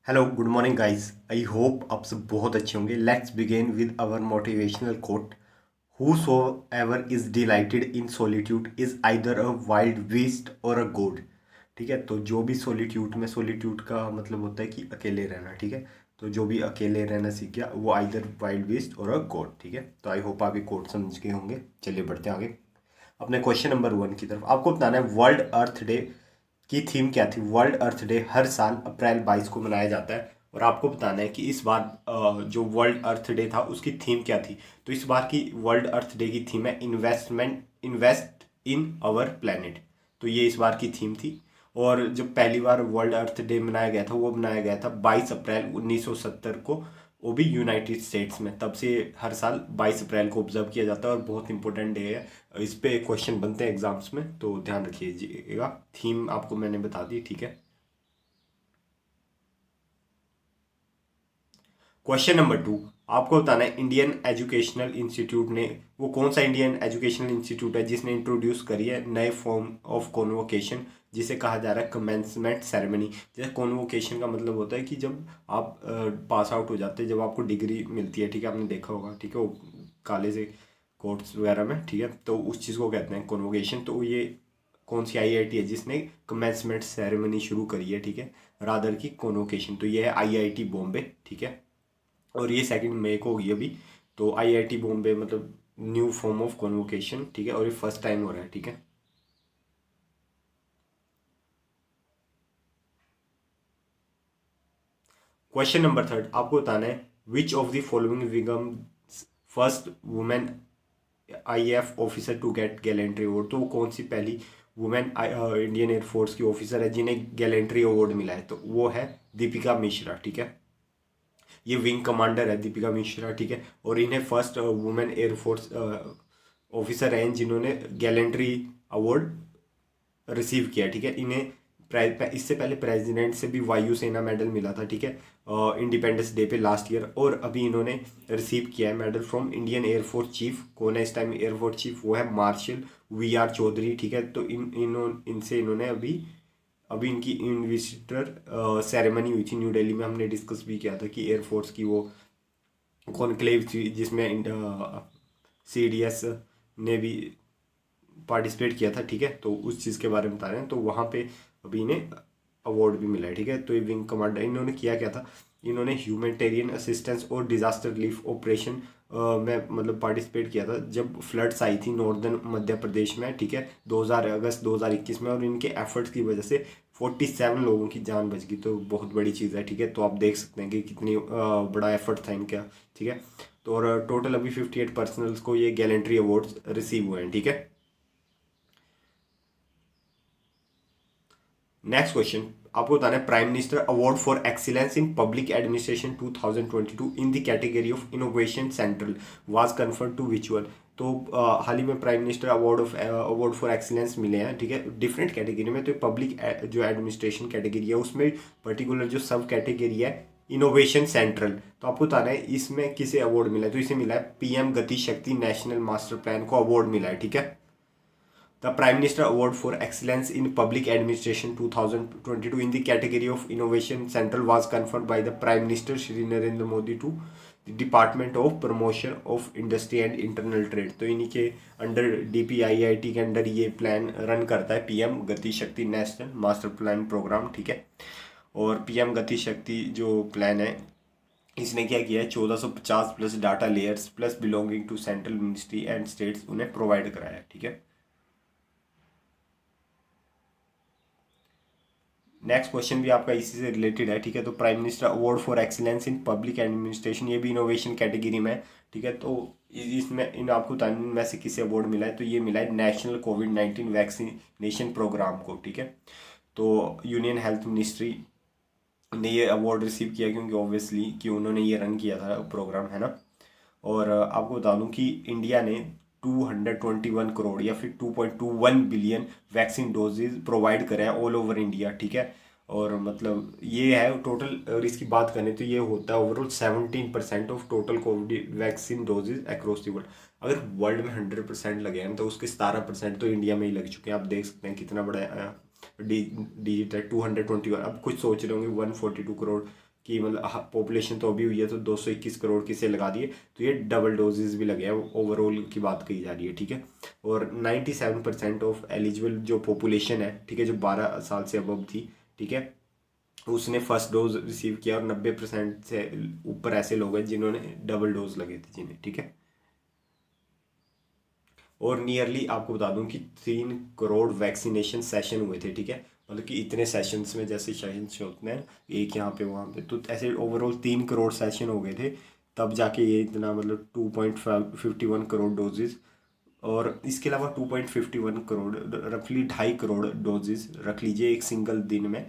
Hello good morning guys. I hope आप सब बहुत अच्छे होंगे। Let's begin with our motivational quote. Whosoever is delighted in solitude is either a wild beast or a god। ठीक है, तो जो भी सोलिट्यूड का मतलब होता है कि अकेले रहना। ठीक है, तो जो भी अकेले रहना सीख गया वो आइदर वाइल्ड बीस्ट और अ गॉड। ठीक है, तो आई होप आप ये कोट समझ गए होंगे। चलिए बढ़ते हैं आगे अपने क्वेश्चन नंबर 1 की तरफ। आपको बताना है वर्ल्ड अर्थ डे की थीम क्या थी। वर्ल्ड अर्थ डे हर साल अप्रैल 22 को मनाया जाता है और आपको बताना है कि इस बार जो वर्ल्ड अर्थ डे था उसकी थीम क्या थी। तो इस बार की वर्ल्ड अर्थ डे की थीम है इन्वेस्ट इन आवर प्लेनेट। तो ये इस बार की थीम थी। और जब पहली बार वर्ल्ड अर्थ डे मनाया गया था वो मनाया गया था 22 अप्रैल 1970 को, वो भी यूनाइटेड स्टेट्स में। तब से हर साल 22 अप्रैल को ऑब्जर्व किया जाता है और बहुत इंपॉर्टेंट डे है। इस पे क्वेश्चन बनते हैं एग्जाम्स में, तो ध्यान रखिएगा। थीम आपको मैंने बता दी। ठीक है, क्वेश्चन नंबर 2 आपको बताना है इंडियन एजुकेशनल इंस्टीट्यूट ने, वो कौन सा इंडियन एजुकेशनल इंस्टीट्यूट है जिसने इंट्रोड्यूस करी है नए फॉर्म ऑफ कॉन्वोकेशन जिसे कहा जा रहा है कमेंसमेंट सेरेमनी। जैसे कॉन्वोकेशन का मतलब होता है कि जब आप पास आउट हो जाते हैं, जब आपको डिग्री मिलती है। ठीक है, आपने देखा होगा। ठीक है, वो काले से कोर्ट्स वगैरह में। ठीक है, तो उस चीज़ को कहते हैं कॉन्वोकेशन। तो ये कौन सी आईआईटी है जिसने कमेंसमेंट सेरेमनी शुरू करी है। ठीक है, रादर की कॉन्वोकेशन, तो ये है आईआईटी बॉम्बे। ठीक है, और ये सेकंड मई को होगी अभी। तो आईआईटी बॉम्बे मतलब न्यू फॉर्म ऑफ कॉन्वोकेशन। ठीक है, और ये फर्स्ट टाइम हो रहा है। ठीक है, क्वेश्चन नंबर 3 आपको बताना है which of the following become first women IAF officer to get gallantry award. तो वो कौन सी पहली वुमेन इंडियन एयरफोर्स की ऑफिसर है जिन्हें गैलेंट्री अवार्ड मिला है। तो वो है दीपिका मिश्रा। ठीक है, ये विंग कमांडर है दीपिका मिश्रा। ठीक है, और इन्हें फर्स्ट वुमेन एयरफोर्स ऑफिसर हैं जिन्होंने गैलेंट्री अवार्ड रिसीव किया। ठीक है, इन्हें इससे पहले प्रेसिडेंट से भी वायुसेना मेडल मिला था। ठीक है, इंडिपेंडेंस डे पे लास्ट ईयर। और अभी इन्होंने रिसीव किया है medal from Indian air force chief. कौन है इस टाइम एयरफोर्स चीफ? वो है मार्शल वी आर चौधरी। ठीक है, तो इनसे इन्होंने अभी अभी इनकी इन्विजिटर सेरेमनी हुई थी न्यू दिल्ली में। हमने डिस्कस भी किया था कि एयरफोर्स की वो कॉन्क्लेव थी जिसमें सीडीएस ने भी पार्टिसिपेट किया था। ठीक है, तो उस चीज़ के बारे में बता रहे हैं। तो वहाँ पे अभी इन्हें अवार्ड भी मिला है। ठीक है, तो ये विंग कमांडर इन्होंने किया क्या था, इन्होंने ह्यूमैनिटेरियन असिस्टेंस और डिजास्टर रिलीफ ऑपरेशन में मतलब पार्टिसिपेट किया था जब फ्लड्स आई थी नॉर्दर्न मध्य प्रदेश में। ठीक है, 2000 अगस्त 2021 में। और इनके एफर्ट्स की वजह से 47 लोगों की जान बच गई। तो बहुत बड़ी चीज़ है। ठीक है, तो आप देख सकते हैं कि कितनी बड़ा एफर्ट था इनका। ठीक है, तो और टोटल अभी 58 पर्सनल्स को ये गैलेंट्री अवार्ड्स रिसीव हुए हैं। ठीक है, नेक्स्ट क्वेश्चन आपको बताना है prime minister award for excellence in public administration 2022 in the category of innovation central was conferred to which one. तो हाल ही में prime minister award for excellence मिले हैं। ठीक है, डिफरेंट कैटेगरी में। तो पब्लिक जो एडमिनिस्ट्रेशन कैटेगरी है उसमें पर्टिकुलर जो सब कैटेगरी है इनोवेशन सेंट्रल। तो आपको बताना है इसमें किसे अवार्ड मिला है। तो इसे मिला है पीएम गति शक्ति नेशनल मास्टर प्लान को अवार्ड मिला है। ठीक है, the Prime Minister Award for Excellence in Public Administration 2022 in the category of Innovation Central was conferred by the Prime Minister Shri Narendra Modi to the Department of Promotion of Industry and Internal Trade। तो इन्हीं के under DPIIT के under ये plan run करता है PM गति शक्ति national master plan programme. ठीक है, और पीएम गति शक्ति जो प्लान है इसने क्या किया है 1450 plus data layers plus belonging to central ministry and states उन्हें प्रोवाइड कराया है। ठीक है, नेक्स्ट क्वेश्चन भी आपका इसी से रिलेटेड है। ठीक है, तो prime minister award for excellence in public administration ये भी इनोवेशन कैटेगरी में है। ठीक है, तो इसमें इन आपको में से किसे अवार्ड मिला है। तो ये मिला है नेशनल कोविड-19 वैक्सीनेशन प्रोग्राम को। ठीक है, तो यूनियन हेल्थ मिनिस्ट्री ने ये अवार्ड रिसीव किया क्योंकि ऑब्वियसली कि उन्होंने ये रन किया था प्रोग्राम, है ना। और आपको बता दूं कि इंडिया ने 221 करोड़ या फिर 2.21 बिलियन वैक्सीन डोजेज प्रोवाइड करे हैं ऑल ओवर इंडिया। ठीक है, और मतलब ये है टोटल। और इसकी बात करें तो ये होता है overall 17% of total covid vaccine doses across the world. अगर वर्ल्ड में 100% लगे हैं तो उसके 17% तो इंडिया में ही लग चुके हैं। आप देख सकते हैं कितना बड़ा डिजिट है 221। अब कुछ सोच रहे होंगे 142 करोड़ कि मतलब पॉपुलेशन तो अभी हुई है तो 221 करोड़ किसे लगा दिए, तो ये डबल डोजेज भी लगे हैं, ओवरऑल की बात कही जा रही है, ठीक है। और 97% ऑफ एलिजिबल जो पॉपुलेशन है, ठीक है, जो 12 साल से अबव थी, ठीक है, उसने फर्स्ट डोज रिसीव किया, और 90% से ऊपर ऐसे लोग हैं जिन्होंने डबल डोज लगे थे जिन्हें, ठीक है। और नियरली आपको बता दूं कि 3 करोड़ वैक्सीनेशन सेशन हुए थे, ठीक है, मतलब कि इतने सेशंस में, जैसे सेशंस होते हैं एक यहाँ पे वहाँ पे, तो ऐसे ओवरऑल 3 करोड़ सेशन हो गए थे, तब जाके ये इतना मतलब 2.51 करोड़ डोजेज। और इसके अलावा 2.51 करोड़, रफली 2.5 करोड़ डोजेज रख लीजिए एक सिंगल दिन में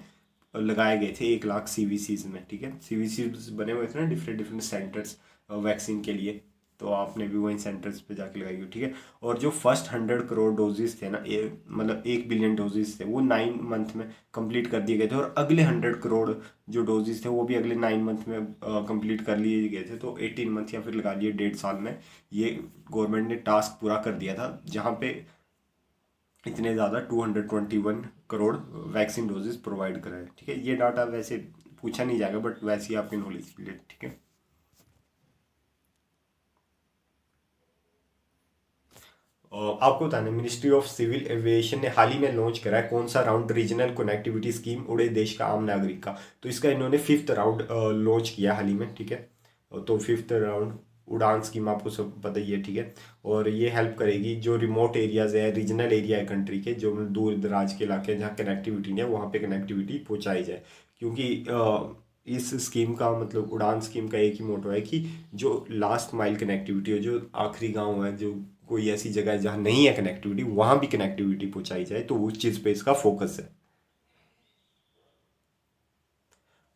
लगाए गए थे 1 लाख सीवीसीज में, ठीक है। सीवीसीज बने हुए थे ना डिफरेंट डिफरेंट सेंटर्स वैक्सीन के लिए, तो आपने भी वही सेंटर्स पे जाके लगाई हो, ठीक है। और जो फर्स्ट 100 करोड़ डोजेस थे ना, मतलब 1 बिलियन डोजेस थे, वो 9 मंथ में कंप्लीट कर दिए गए थे, और अगले 100 करोड़ जो डोजेस थे वो भी अगले 9 मंथ में कंप्लीट कर लिए गए थे, तो 18 मंथ या फिर लगा लिए 1.5 साल में ये गवर्नमेंट ने टास्क पूरा कर दिया था, जहाँ पे इतने ज़्यादा 221 करोड़ वैक्सीन डोजेस प्रोवाइड कराए, ठीक है। ये डाटा वैसे पूछा नहीं जाएगा, बट वैसे ही आपके नॉलेज के लिए, ठीक है। और आपको बताना, मिनिस्ट्री ऑफ सिविल एविएशन ने हाल ही में लॉन्च करा है कौन सा राउंड रीजनल कनेक्टिविटी स्कीम, उड़े देश का आम नागरिक का। तो इसका इन्होंने 5th राउंड लॉन्च किया हाल ही में, ठीक है। तो 5th राउंड उड़ान स्कीम आपको सब पता ही है, ठीक है। और ये हेल्प करेगी जो रिमोट एरियाज है, रीजनल एरिया है कंट्री के, जो दूर दराज के इलाके हैं जहाँ कनेक्टिविटी नहीं है, वहाँ पे कनेक्टिविटी पहुँचाई जाए। क्योंकि इस स्कीम का मतलब, उड़ान स्कीम का एक ही मोटो है कि जो लास्ट माइल कनेक्टिविटी हो, जो आखिरी गांव है, जो कोई ऐसी जगह है जहाँ नहीं है कनेक्टिविटी, वहाँ भी कनेक्टिविटी पहुँचाई जाए, तो उस चीज़ पे इसका फोकस है।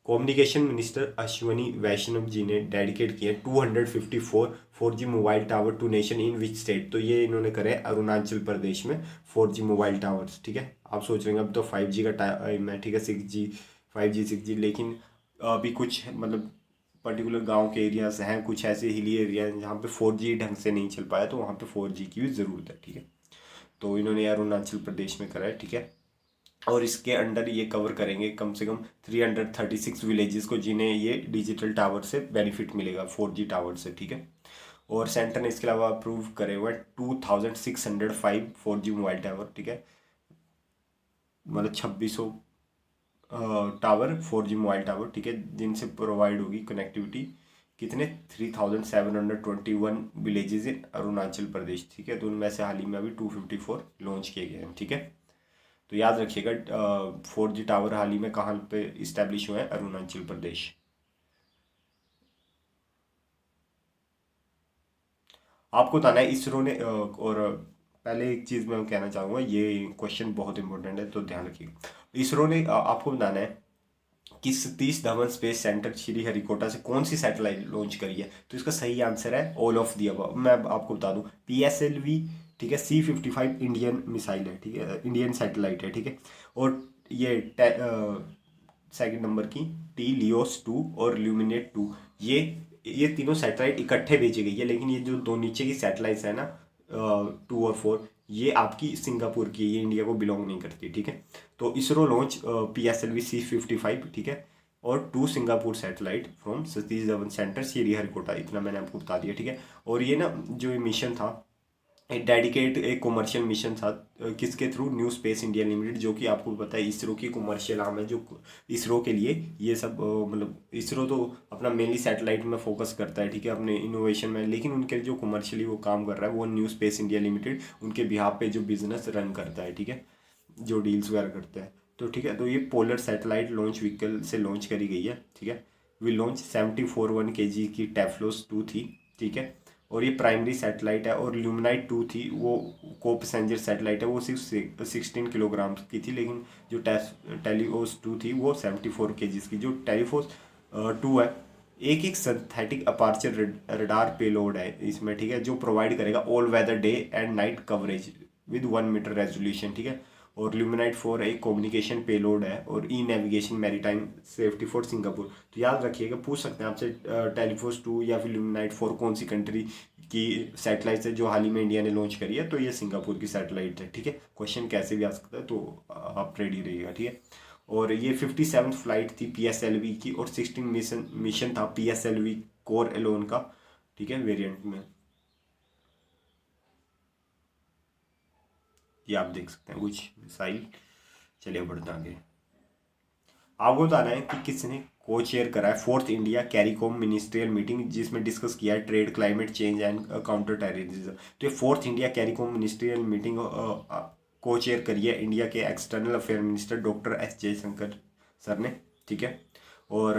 कम्युनिकेशन मिनिस्टर अश्वनी वैष्णव जी ने डेडिकेट किए 254 4G mobile tower to nation in which state. तो ये इन्होंने करे अरुणाचल प्रदेश में 4G मोबाइल टावर्स, ठीक है। आप सोच रहे हैं अब तो 5G का टाइम है, ठीक है, 6G 5G 6G, लेकिन अभी कुछ मतलब पर्टिकुलर गांव के एरियाज हैं, कुछ ऐसे हिली एरिया हैं जहाँ पे 4G ढंग से नहीं चल पाया, तो वहाँ पे 4G की भी ज़रूरत है, ठीक है। तो इन्होंने अरुणाचल प्रदेश में करा है, ठीक है। और इसके अंडर ये कवर करेंगे कम से कम 336 विलेजेस को, जिन्हें ये डिजिटल टावर से बेनिफिट मिलेगा, 4G टावर से, ठीक है। और सेंटर ने इसके अलावा अप्रूव करे हुए 2605 4G मोबाइल टावर, ठीक है, मतलब 2600 टावर 4G मोबाइल टावर, ठीक है, जिनसे प्रोवाइड होगी कनेक्टिविटी कितने 3721 विलेजेस इन अरुणाचल प्रदेश, ठीक है। तो उनमें से हाल ही में अभी 254 लॉन्च किए गए हैं, ठीक है। तो याद रखिएगा 4G टावर हाल ही में कहाँ पे इस्टेब्लिश हुए हैं, अरुणाचल प्रदेश। आपको बताना है इसरो ने और पहले एक चीज़ मैं कहना चाहूँगा, ये क्वेश्चन बहुत इंपॉर्टेंट है तो ध्यान रखिएगा। इसरो ने आपको बताना है कि सतीश धवन स्पेस सेंटर श्री हरिकोटा से कौन सी सैटेलाइट लॉन्च करी है। तो इसका सही आंसर है ऑल ऑफ दी अबव। मैं अब आपको बता दूं, PSLV, ठीक है, C-55 इंडियन मिसाइल है, ठीक है, इंडियन सैटेलाइट है, ठीक है। और ये सेकंड नंबर की T-LEOS 2 और ल्यूमिनेट 2, ये तीनों सैटेलाइट इकट्ठे भेजी गई है, लेकिन ये जो दो नीचे की सैटेलाइट्स है ना, 2 और 4, ये आपकी सिंगापुर की है, ये इंडिया को बिलोंग नहीं करती, ठीक है। तो इसरो लॉन्च PSLV C-55, ठीक है, और 2 Singapore satellite from Satish Dhawan centre Sriharikota, इतना मैंने आपको बता दिया, ठीक है। और ये ना जो ये मिशन था, एक डेडिकेट एक कॉमर्शियल मिशन था, किसके through, new space India limited, जो कि आपको पता है इसरो की कॉमर्शियल आर्म है, जो इसरो के लिए ये सब मतलब इसरो तो अपना मेनली सैटेलाइट में फोकस करता है, ठीक है, अपने इनोवेशन में, लेकिन उनके जो कॉमर्शियली वो काम कर रहा है वो न्यू स्पेस इंडिया लिमिटेड उनके बिहाफ पे जो बिजनेस रन करता है, ठीक है, जो डील्स वगैरह करते हैं। तो ठीक है, तो ये पोलर सैटेलाइट लॉन्च व्हीकल से लॉन्च करी गई है, ठीक है। वी लॉन्च 74 kg की टेफ्लोस 2 थी, ठीक है। और ये प्राइमरी सैटेलाइट है, और ल्यूमिनाइट 2 थी, वो को पैसेंजर सैटेलाइट है, वो सिर्फ 16 किलोग्राम की थी, लेकिन जो टेलीफोस 2 थी वो 74 kg की। जो टेलीफोस 2 है, एक एक सिंथेटिक अपार्चर रडार पेलोड है इसमें, ठीक है, जो प्रोवाइड करेगा all weather day and night coverage with 1 metre resolution, ठीक है। और ल्यूमिनाइट 4 एक कम्युनिकेशन पेलोड है, और E navigation maritime safety for Singapore. तो याद रखिएगा, पूछ सकते हैं आपसे टेलीफोस 2 या फिर ल्यूमिनाइट 4 कौन सी कंट्री की सैटेलाइट है जो हाल ही में इंडिया ने लॉन्च करी है, तो ये सिंगापुर की सैटेलाइट है, ठीक है। क्वेश्चन कैसे भी आ सकता है, तो आप रेडी रहिएगा, ठीक है। और ये 57th फ्लाइट थी PSLV की, और 16 मिशन था PSLV कोर एलोन का, ठीक है, वेरिएंट में। ये आप देख सकते हैं कुछ मिसाइल। चलिए बढ़ते आगे। आपको बताना है कि किसने को चेयर करा है 4th India CARICOM ministerial meeting, जिसमें डिस्कस किया है trade, climate change and counter terrorism. तो ये 4th India CARICOM ministerial meeting को चेयर करी है इंडिया के external affair minister doctor S Jaishankar sir ने, ठीक है। और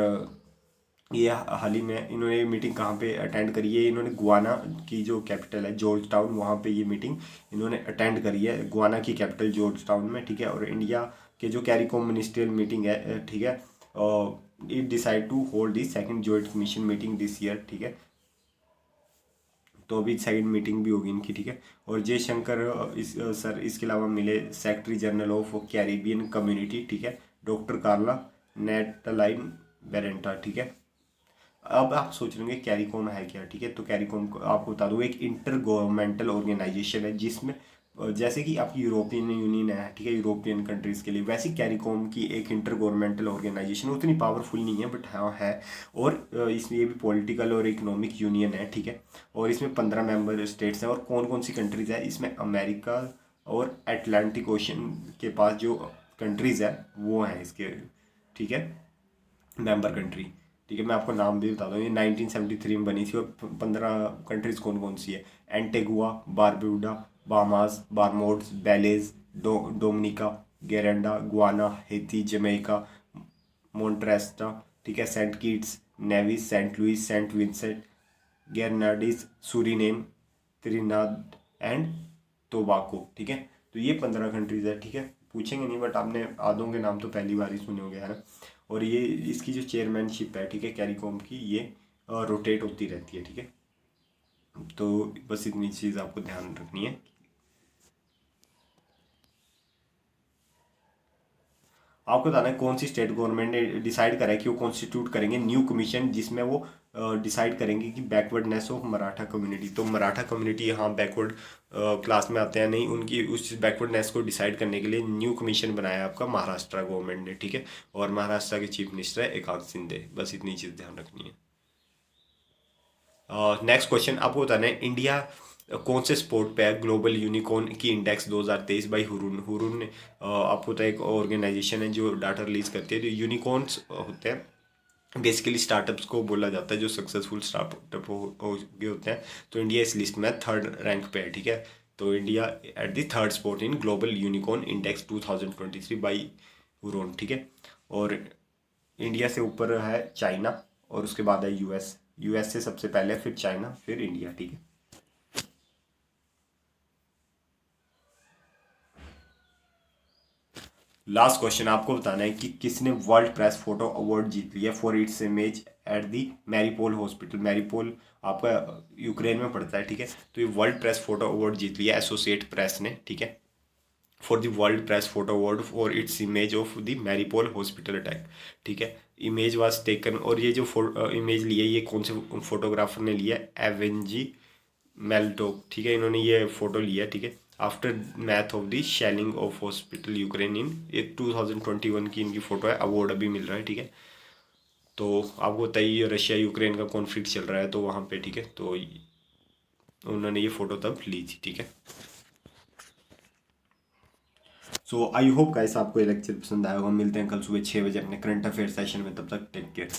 ये हाल ही में इन्होंने मीटिंग कहाँ पे अटेंड करी है, इन्होंने गुआना की जो कैपिटल है जॉर्ज टाउन, वहाँ पे ये मीटिंग इन्होंने अटेंड करी है, गुआना की कैपिटल जॉर्ज टाउन में, ठीक है। और इंडिया के जो कैरिकॉम मिनिस्ट्रियल मीटिंग है, ठीक है, it decide to hold the second joint commission meeting this year, ठीक है। तो अभी सेकंड मीटिंग भी होगी इनकी, ठीक है। और जयशंकर सर इसके अलावा मिले secretary general of Caribbean community, ठीक है, डॉक्टर कार्ला नेटलाइन बेरेंटा, ठीक है। अब आप सोच रहे होंगे कैरिकॉम है क्या, ठीक है। तो कैरिकॉम को आपको बता दूं एक इंटर गवर्नमेंटल ऑर्गेनाइजेशन है, जिसमें जैसे कि आपकी यूरोपियन यूनियन है, ठीक है, यूरोपियन कंट्रीज़ के लिए, वैसी कैरिकॉम की एक इंटर गवर्नमेंटल ऑर्गेनाइजेशन उतनी पावरफुल नहीं है, बट हाँ है। और इसमें ये भी पॉलिटिकल और इकोनॉमिक यूनियन है, ठीक है। और इसमें 15 मेंबर स्टेट्स हैं। और कौन कौन सी कंट्रीज़ है इसमें, अमेरिका और अटलांटिक ओशन के पास जो कंट्रीज़ है वो हैं इसके, ठीक है, मेंबर कंट्री, ठीक है। मैं आपको नाम भी बता दूँ, ये 1973 में बनी थी। और 15 कंट्रीज कौन कौन सी है, Antigua, Barbuda, Bahamas, Bermudas, Belize, Dominica, Grenada, Guyana, Haiti, Jamaica, Montserrat, ठीक है, Saint Kitts, Nevis, Saint Lucia, Saint Vincent, Grenadines, Suriname, Trinidad and Tobago, ठीक है। तो ये 15 कंट्रीज है, ठीक है। पूछेंगे नहीं, बट आपने आधों के नाम तो पहली बार ही सुने होंगे, है ना। और ये इसकी जो चेयरमैनशिप है, ठीक है, कैरिकॉम की, ये रोटेट होती रहती है, ठीक है। तो बस इतनी चीज़ आपको ध्यान रखनी है। आपको बताना है कौन सी स्टेट गवर्नमेंट ने डिसाइड करा है कि वो कॉन्स्टिट्यूट करेंगे न्यू कमीशन, जिसमें वो डिसाइड करेंगे कि बैकवर्डनेस ऑफ मराठा कम्युनिटी। तो मराठा कम्युनिटी यहाँ बैकवर्ड क्लास में आते हैं नहीं, उनकी उस बैकवर्डनेस को डिसाइड करने के लिए न्यू कमीशन बनाया है आपका महाराष्ट्र गवर्नमेंट ने, ठीक है। और महाराष्ट्र के चीफ मिनिस्टर है एकनाथ शिंदे। बस इतनी चीज़ ध्यान रखनी है। नेक्स्ट क्वेश्चन आपको बताना है इंडिया कौन से स्पोर्ट पे है ग्लोबल यूनिकॉर्न की इंडेक्स 2023 बाई हुरून। हुरून ने आपको पता है एक ऑर्गेनाइजेशन है जो डाटा रिलीज करती है। जो यूनिकॉर्न्स होते हैं बेसिकली स्टार्टअप्स को बोला जाता है जो सक्सेसफुल स्टार्टअप हो गए होते हैं। तो इंडिया इस लिस्ट में 3rd रैंक पे है, ठीक है। तो India at the 3rd spot in global unicorn index 2023 by Hurun, ठीक है। और इंडिया से ऊपर है चाइना, और उसके बाद है यूएस। यूएस से सबसे पहले, फिर चाइना, फिर इंडिया, ठीक है। लास्ट क्वेश्चन आपको बताना है कि किसने वर्ल्ड प्रेस फोटो अवार्ड जीत लिया for its image at the Mariupol hospital. Mariupol आपका यूक्रेन में पड़ता है, ठीक है। तो ये वर्ल्ड प्रेस फोटो अवार्ड जीत लिया एसोसिएट प्रेस ने, ठीक है, for the world press photo award for its image of the Mariupol hospital attack, ठीक है। इमेज वाज टेकन, और ये जो इमेज ली है ये कौन से फोटोग्राफर ने लिया है, एवेंजी मेल्टोक, ठीक है, इन्होंने ये फोटो लिया, ठीक है। Aftermath of the shelling of hospital Ukraine in ये 2021 की इनकी फोटो है, अवार्ड अभी मिल रहा है, ठीक है। तो आपको बताइए रशिया यूक्रेन का कॉन्फ्लिक्ट चल रहा है तो वहाँ पे, ठीक है, तो उन्होंने ये फोटो तब ली थी, ठीक है। सो आई होप गाइस आपको ये लेक्चर पसंद आया होगा। मिलते हैं कल सुबह 6 बजे अपने करंट अफेयर सेशन में, तब तक टेक केयर।